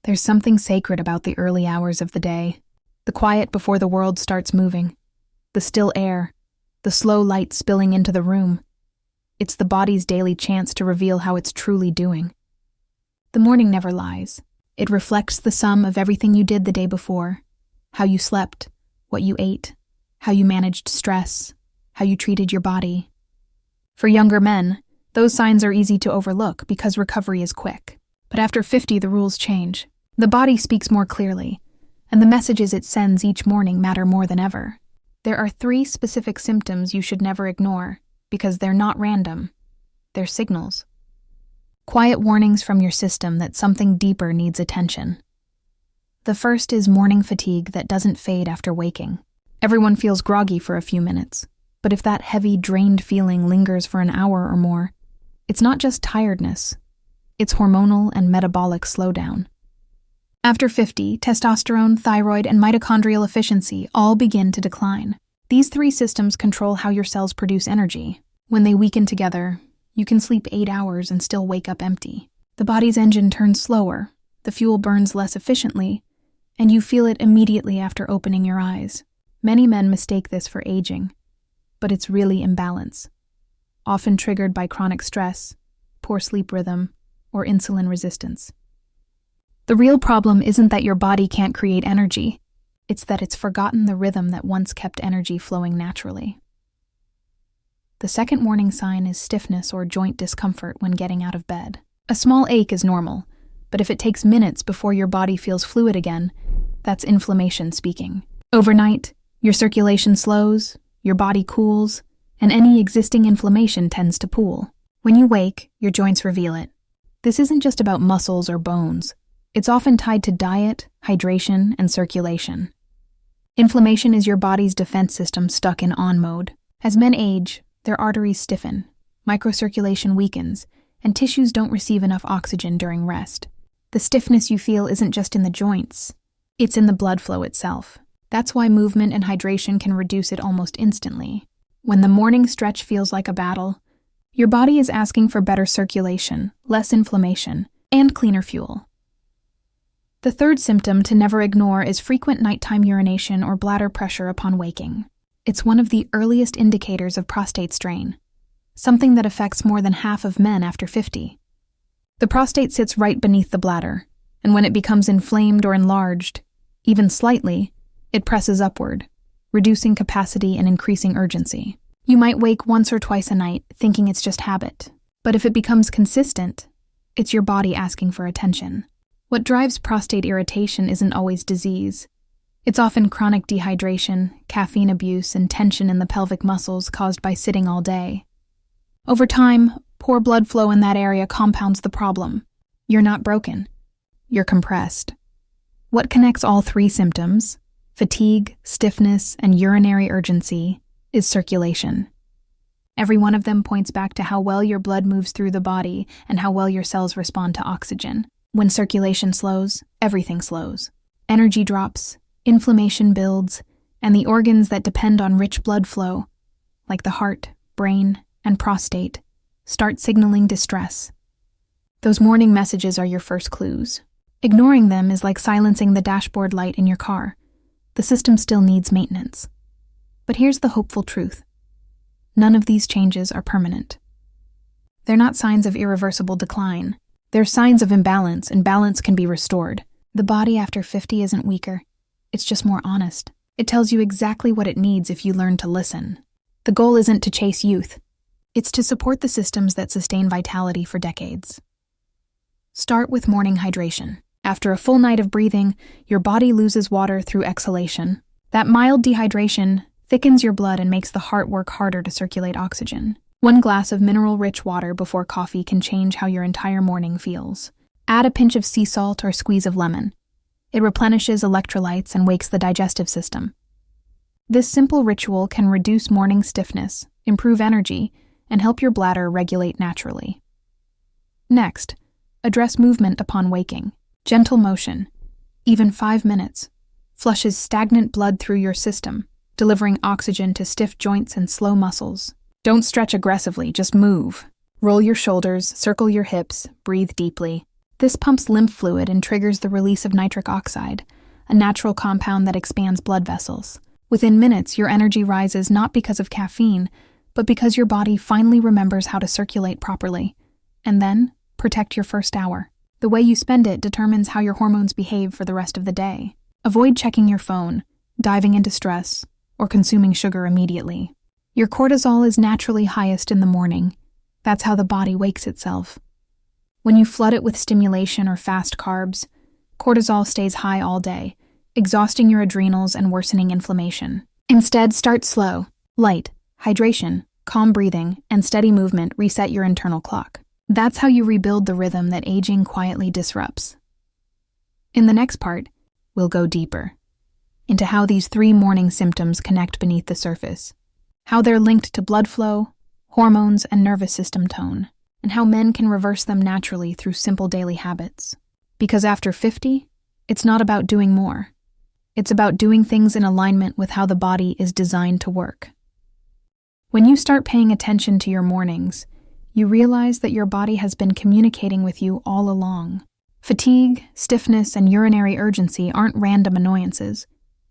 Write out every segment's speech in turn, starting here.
There's something sacred about the early hours of the day, the quiet before the world starts moving, the still air, the slow light spilling into the room. It's the body's daily chance to reveal how it's truly doing. The morning never lies. It reflects the sum of everything you did the day before, how you slept, what you ate, how you managed stress, how you treated your body. For younger men, those signs are easy to overlook because recovery is quick. But after 50, the rules change. The body speaks more clearly, and the messages it sends each morning matter more than ever. There are 3 specific symptoms you should never ignore, because they're not random. They're signals. Quiet warnings from your system that something deeper needs attention. The first is morning fatigue that doesn't fade after waking. Everyone feels groggy for a few minutes, but if that heavy, drained feeling lingers for an hour or more, it's not just tiredness. It's hormonal and metabolic slowdown. After 50, testosterone, thyroid, and mitochondrial efficiency all begin to decline. These 3 systems control how your cells produce energy. When they weaken together, you can sleep 8 hours and still wake up empty. The body's engine turns slower, the fuel burns less efficiently, and you feel it immediately after opening your eyes. Many men mistake this for aging, but it's really imbalance, often triggered by chronic stress, poor sleep rhythm, or insulin resistance. The real problem isn't that your body can't create energy, it's that it's forgotten the rhythm that once kept energy flowing naturally. The second warning sign is stiffness or joint discomfort when getting out of bed. A small ache is normal, but if it takes minutes before your body feels fluid again, that's inflammation speaking. Overnight, your circulation slows, your body cools, and any existing inflammation tends to pool. When you wake, your joints reveal it. This isn't just about muscles or bones. It's often tied to diet, hydration, and circulation. Inflammation is your body's defense system stuck in on mode. As men age, their arteries stiffen, microcirculation weakens, and tissues don't receive enough oxygen during rest. The stiffness you feel isn't just in the joints, it's in the blood flow itself. That's why movement and hydration can reduce it almost instantly. When the morning stretch feels like a battle, your body is asking for better circulation, less inflammation, and cleaner fuel. The third symptom to never ignore is frequent nighttime urination or bladder pressure upon waking. It's one of the earliest indicators of prostate strain, something that affects more than half of men after 50. The prostate sits right beneath the bladder, and when it becomes inflamed or enlarged, even slightly, it presses upward, reducing capacity and increasing urgency. You might wake once or twice a night thinking it's just habit, but if it becomes consistent, it's your body asking for attention. What drives prostate irritation isn't always disease. It's often chronic dehydration, caffeine abuse, and tension in the pelvic muscles caused by sitting all day. Over time, poor blood flow in that area compounds the problem. You're not broken. You're compressed. What connects all 3 symptoms, fatigue, stiffness, and urinary urgency, is circulation. Every one of them points back to how well your blood moves through the body and how well your cells respond to oxygen. When circulation slows, everything slows. Energy drops, inflammation builds, and the organs that depend on rich blood flow, like the heart, brain, and prostate, start signaling distress. Those morning messages are your first clues. Ignoring them is like silencing the dashboard light in your car. The system still needs maintenance. But here's the hopeful truth. None of these changes are permanent. They're not signs of irreversible decline. They're signs of imbalance, and balance can be restored. The body after 50 isn't weaker. It's just more honest. It tells you exactly what it needs if you learn to listen. The goal isn't to chase youth. It's to support the systems that sustain vitality for decades. Start with morning hydration. After a full night of breathing, your body loses water through exhalation. That mild dehydration thickens your blood and makes the heart work harder to circulate oxygen. 1 glass of mineral-rich water before coffee can change how your entire morning feels. Add a pinch of sea salt or a squeeze of lemon. It replenishes electrolytes and wakes the digestive system. This simple ritual can reduce morning stiffness, improve energy, and help your bladder regulate naturally. Next, address movement upon waking. Gentle motion, even 5 minutes, flushes stagnant blood through your system, delivering oxygen to stiff joints and slow muscles. Don't stretch aggressively, just move. Roll your shoulders, circle your hips, breathe deeply. This pumps lymph fluid and triggers the release of nitric oxide, a natural compound that expands blood vessels. Within minutes, your energy rises not because of caffeine, but because your body finally remembers how to circulate properly. And then, protect your first hour. The way you spend it determines how your hormones behave for the rest of the day. Avoid checking your phone, diving into stress, or consuming sugar immediately. Your cortisol is naturally highest in the morning. That's how the body wakes itself. When you flood it with stimulation or fast carbs, cortisol stays high all day, exhausting your adrenals and worsening inflammation. Instead, start slow. Light, hydration, calm breathing, and steady movement reset your internal clock. That's how you rebuild the rhythm that aging quietly disrupts. In the next part, we'll go deeper into how these 3 morning symptoms connect beneath the surface, how they're linked to blood flow, hormones, and nervous system tone, and how men can reverse them naturally through simple daily habits. Because after 50, it's not about doing more. It's about doing things in alignment with how the body is designed to work. When you start paying attention to your mornings, you realize that your body has been communicating with you all along. Fatigue, stiffness, and urinary urgency aren't random annoyances.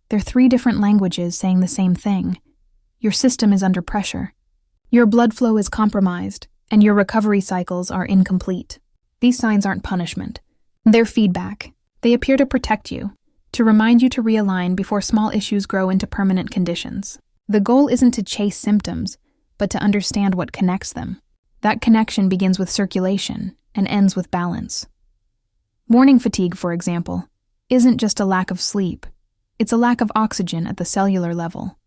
They're 3 different languages saying the same thing. Your system is under pressure. Your blood flow is compromised, and your recovery cycles are incomplete. These signs aren't punishment. They're feedback. They appear to protect you, to remind you to realign before small issues grow into permanent conditions. The goal isn't to chase symptoms, but to understand what connects them. That connection begins with circulation and ends with balance. Morning fatigue, for example, isn't just a lack of sleep. It's a lack of oxygen at the cellular level.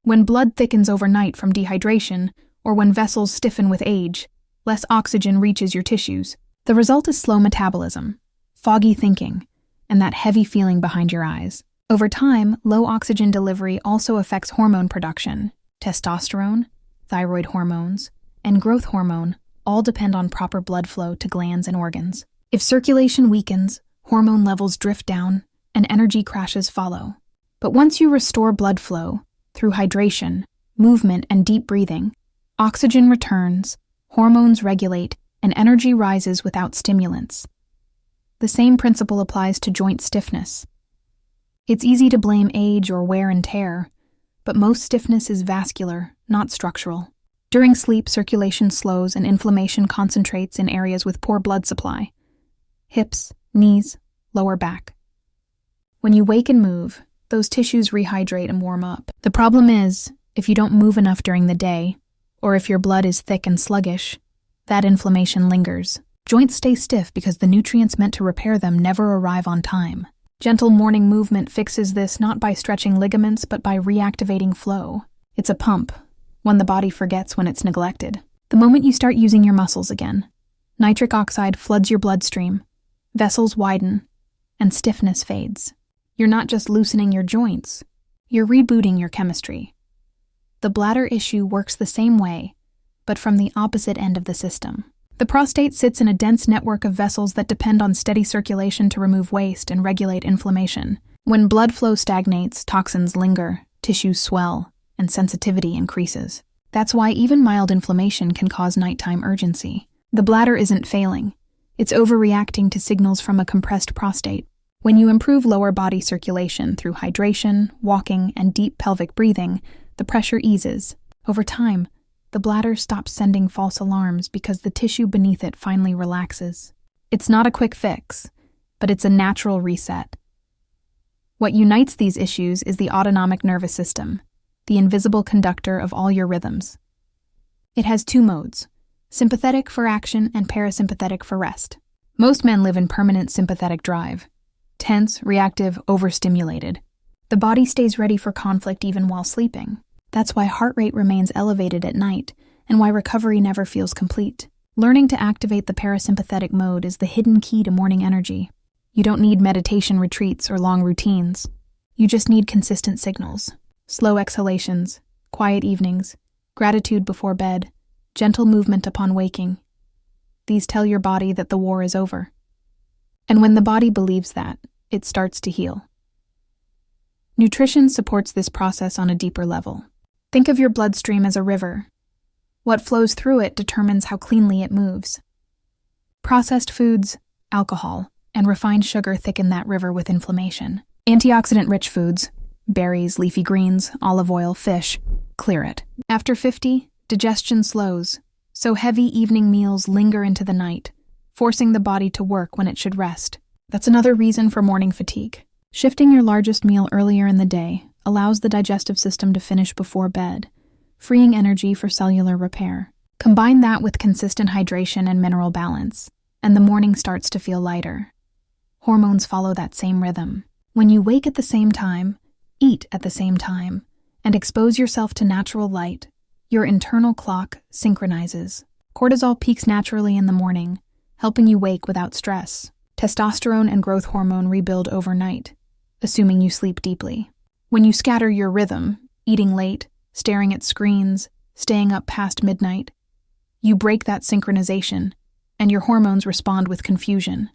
When blood thickens overnight from dehydration, or when vessels stiffen with age, less oxygen reaches your tissues. The result is slow metabolism, foggy thinking, and that heavy feeling behind your eyes. Over time, low oxygen delivery also affects hormone production. Testosterone, thyroid hormones, and growth hormone all depend on proper blood flow to glands and organs. If circulation weakens, hormone levels drift down, and energy crashes follow. But once you restore blood flow, through hydration, movement, and deep breathing, oxygen returns, hormones regulate, and energy rises without stimulants. The same principle applies to joint stiffness. It's easy to blame age or wear and tear, but most stiffness is vascular, not structural. During sleep, circulation slows and inflammation concentrates in areas with poor blood supply: hips, knees, lower back. When you wake and move, those tissues rehydrate and warm up. The problem is, if you don't move enough during the day, or if your blood is thick and sluggish, that inflammation lingers. Joints stay stiff because the nutrients meant to repair them never arrive on time. Gentle morning movement fixes this not by stretching ligaments but by reactivating flow. It's a pump, one the body forgets when it's neglected. The moment you start using your muscles again, nitric oxide floods your bloodstream, vessels widen, and stiffness fades. You're not just loosening your joints, you're rebooting your chemistry. The bladder issue works the same way, but from the opposite end of the system. The prostate sits in a dense network of vessels that depend on steady circulation to remove waste and regulate inflammation. When blood flow stagnates, toxins linger, tissues swell, and sensitivity increases. That's why even mild inflammation can cause nighttime urgency. The bladder isn't failing. It's overreacting to signals from a compressed prostate. When you improve lower body circulation through hydration, walking, and deep pelvic breathing, the pressure eases. Over time, the bladder stops sending false alarms because the tissue beneath it finally relaxes. It's not a quick fix, but it's a natural reset. What unites these issues is the autonomic nervous system, the invisible conductor of all your rhythms. It has 2 modes, sympathetic for action and parasympathetic for rest. Most men live in permanent sympathetic drive, tense, reactive, overstimulated. The body stays ready for conflict even while sleeping. That's why heart rate remains elevated at night, and why recovery never feels complete. Learning to activate the parasympathetic mode is the hidden key to morning energy. You don't need meditation retreats or long routines. You just need consistent signals. Slow exhalations, quiet evenings, gratitude before bed, gentle movement upon waking. These tell your body that the war is over. And when the body believes that, it starts to heal. Nutrition supports this process on a deeper level. Think of your bloodstream as a river. What flows through it determines how cleanly it moves. Processed foods, alcohol, and refined sugar thicken that river with inflammation. Antioxidant-rich foods, berries, leafy greens, olive oil, fish, clear it. After 50, digestion slows, so heavy evening meals linger into the night, forcing the body to work when it should rest. That's another reason for morning fatigue. Shifting your largest meal earlier in the day allows the digestive system to finish before bed, freeing energy for cellular repair. Combine that with consistent hydration and mineral balance, and the morning starts to feel lighter. Hormones follow that same rhythm. When you wake at the same time, eat at the same time, and expose yourself to natural light, your internal clock synchronizes. Cortisol peaks naturally in the morning, helping you wake without stress. Testosterone and growth hormone rebuild overnight, assuming you sleep deeply. When you scatter your rhythm, eating late, staring at screens, staying up past midnight, you break that synchronization, and your hormones respond with confusion.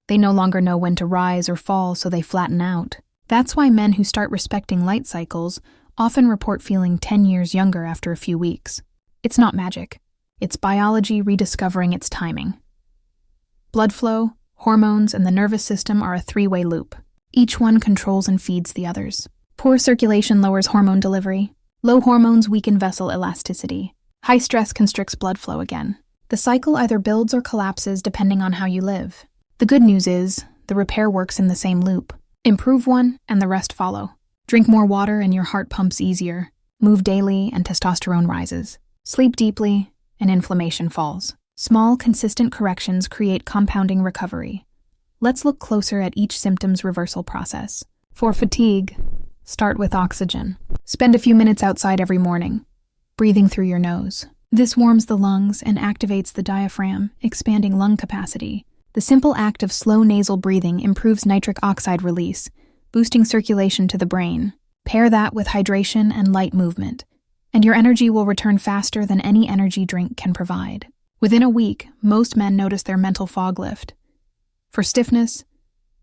They no longer know when to rise or fall, so they flatten out. That's why men who start respecting light cycles often report feeling 10 years younger after a few weeks. It's not magic. It's biology rediscovering its timing. Blood flow, hormones, and the nervous system are a three-way loop. Each one controls and feeds the others. Poor circulation lowers hormone delivery. Low hormones weaken vessel elasticity. High stress constricts blood flow again. The cycle either builds or collapses depending on how you live. The good news is, the repair works in the same loop. Improve one, and the rest follow. Drink more water and your heart pumps easier. Move daily and testosterone rises. Sleep deeply and inflammation falls. Small, consistent corrections create compounding recovery. Let's look closer at each symptom's reversal process. For fatigue, start with oxygen. Spend a few minutes outside every morning, breathing through your nose. This warms the lungs and activates the diaphragm, expanding lung capacity. The simple act of slow nasal breathing improves nitric oxide release, boosting circulation to the brain. Pair that with hydration and light movement, and your energy will return faster than any energy drink can provide. Within a week, most men notice their mental fog lift. For stiffness,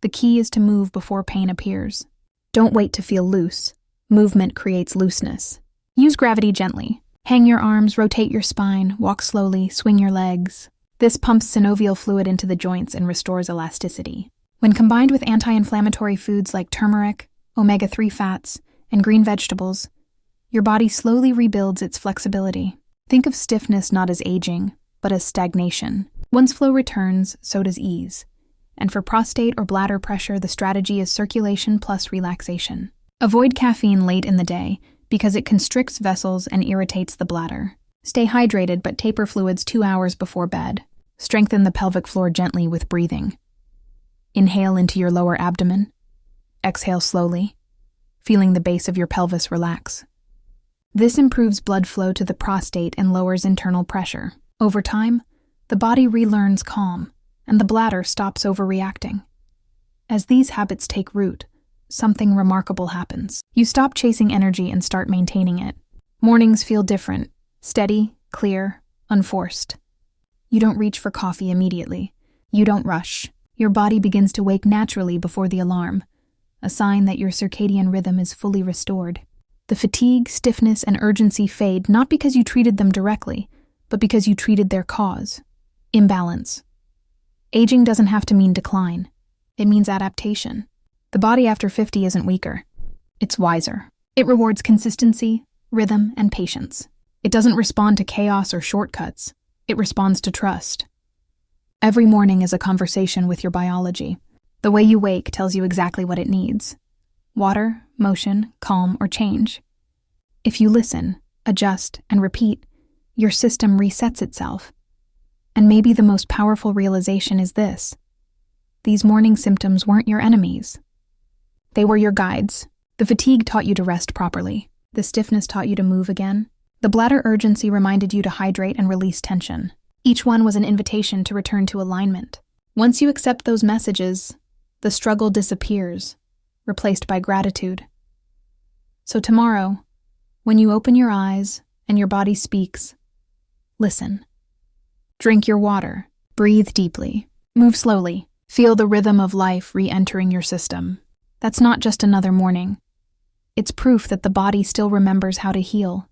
the key is to move before pain appears. Don't wait to feel loose. Movement creates looseness. Use gravity gently. Hang your arms, rotate your spine, walk slowly, swing your legs. This pumps synovial fluid into the joints and restores elasticity. When combined with anti-inflammatory foods like turmeric, omega-3 fats, and green vegetables, your body slowly rebuilds its flexibility. Think of stiffness not as aging, but as stagnation. Once flow returns, so does ease. And for prostate or bladder pressure, the strategy is circulation plus relaxation. Avoid caffeine late in the day because it constricts vessels and irritates the bladder. Stay hydrated but taper fluids 2 hours before bed. Strengthen the pelvic floor gently with breathing. Inhale into your lower abdomen. Exhale slowly, feeling the base of your pelvis relax. This improves blood flow to the prostate and lowers internal pressure. Over time, the body relearns calm, and the bladder stops overreacting. As these habits take root, something remarkable happens. You stop chasing energy and start maintaining it. Mornings feel different, steady, clear, unforced. You don't reach for coffee immediately. You don't rush. Your body begins to wake naturally before the alarm, a sign that your circadian rhythm is fully restored. The fatigue, stiffness, and urgency fade not because you treated them directly, but because you treated their cause: imbalance. Aging doesn't have to mean decline. It means adaptation. The body after 50 isn't weaker. It's wiser. It rewards consistency, rhythm, and patience. It doesn't respond to chaos or shortcuts. It responds to trust. Every morning is a conversation with your biology. The way you wake tells you exactly what it needs: water, motion, calm, or change. If you listen, adjust, and repeat, your system resets itself. And maybe the most powerful realization is this: these morning symptoms weren't your enemies. They were your guides. The fatigue taught you to rest properly. The stiffness taught you to move again. The bladder urgency reminded you to hydrate and release tension. Each one was an invitation to return to alignment. Once you accept those messages, the struggle disappears, replaced by gratitude. So tomorrow, when you open your eyes and your body speaks, listen. Drink your water. Breathe deeply. Move slowly. Feel the rhythm of life re-entering your system. That's not just another morning. It's proof that the body still remembers how to heal.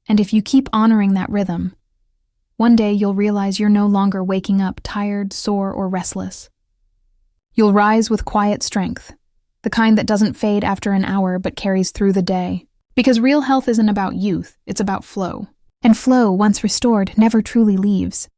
And if you keep honoring that rhythm, One day you'll realize you're no longer waking up tired, sore, or restless. You'll rise with quiet strength, the kind that doesn't fade after an hour but carries through the day. Because real health isn't about youth, it's about flow. And flow, once restored, never truly leaves.